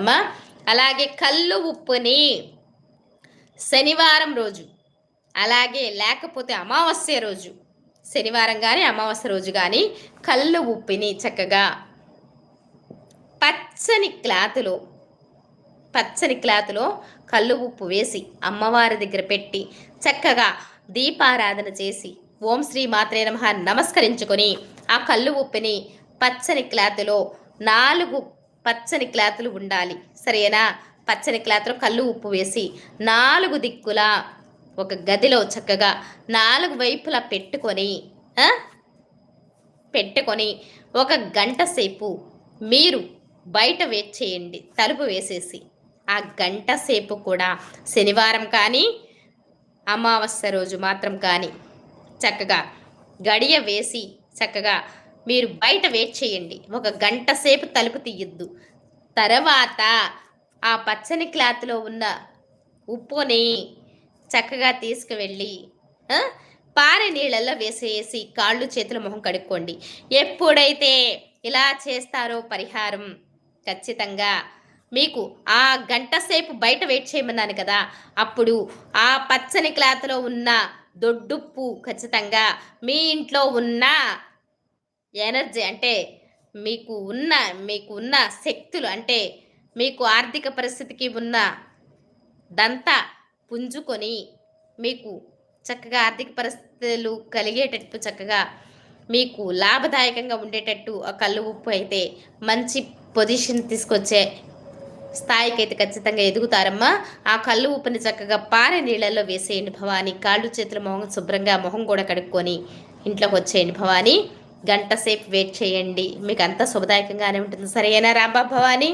అమ్మా. అలాగే కల్లు ఉప్పుని శనివారం రోజు, అలాగే లేకపోతే అమావాస్య రోజు, శనివారం కానీ అమావాస్య రోజు కానీ కల్లు ఉప్పుని చక్కగా పచ్చని క్లాతులో కల్లు ఉప్పు వేసి అమ్మవారి దగ్గర పెట్టి చక్కగా దీపారాధన చేసి ఓం శ్రీ మాత్రే నమః నమస్కరించుకొని ఆ కల్లు ఉప్పుని పచ్చని క్లాతులో 4 పచ్చని క్లాతులు ఉండాలి, సరేనా? పచ్చని క్లాతులో కల్లు ఉప్పు వేసి 4 దిక్కులా ఒక గదిలో చక్కగా 4 వైపులా పెట్టుకొని 1 గంట సేపు మీరు బయట వెయిట్ చేయండి, తలుపు వేసేసి. ఆ గంట సేపు కూడా శనివారం కానీ అమావాస్య రోజు మాత్రం కానీ చక్కగా గడియ వేసి చక్కగా మీరు బయట వెయిట్ చేయండి. 1 గంట సేపు తలుపు తీయొద్దు. తర్వాత ఆ పచ్చని క్లాత్లో ఉన్న ఉప్పుని చక్కగా తీసుకువెళ్ళి పారే నీళ్ళల్లో వేసేసి కాళ్ళు చేతులు మొహం కడుక్కోండి. ఎప్పుడైతే ఇలా చేస్తారో పరిహారం ఖచ్చితంగా మీకు ఆ గంట సేపు బయట వెయిట్ చేయమన్నాను కదా, అప్పుడు ఆ పచ్చని క్లాత్లో ఉన్న దొడ్డుప్పు ఖచ్చితంగా మీ ఇంట్లో ఉన్న ఎనర్జీ అంటే మీకు ఉన్న శక్తులు అంటే మీకు ఆర్థిక పరిస్థితికి ఉన్న దంతా పుంజుకొని మీకు చక్కగా ఆర్థిక పరిస్థితులు కలిగేటట్టు చక్కగా మీకు లాభదాయకంగా ఉండేటట్టు ఆ కల్లు ఉప్పు అయితే మంచి పొజిషన్ తీసుకొచ్చే స్థాయికి అయితే ఖచ్చితంగా ఎదుగుతారమ్మా. ఆ కల్లు ఉప్పుని చక్కగా పారే నీళ్ళల్లో వేసేయండి భవాని. కాళ్ళు చేతులు మొహం శుభ్రంగా మొహం కూడా కడుక్కొని ఇంట్లోకి వచ్చేయండి భవాని. గంట సేపు వెయిట్ చేయండి, మీకు అంతా శుభదాయకంగానే ఉంటుంది, సరేనా రాంబా భవాని?